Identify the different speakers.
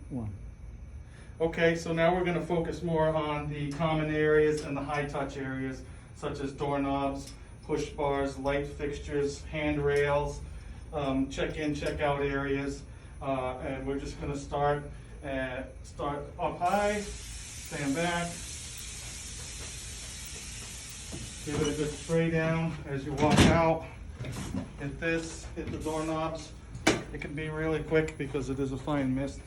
Speaker 1: One. Okay, so now we're gonna focus more on the common areas and the high touch areas, such as doorknobs, push bars, light fixtures, handrails, check in, check out areas. And we're just gonna start up high, stand back, give it a good spray down as you walk out. Hit the doorknobs. It can be really quick because it is a fine mist.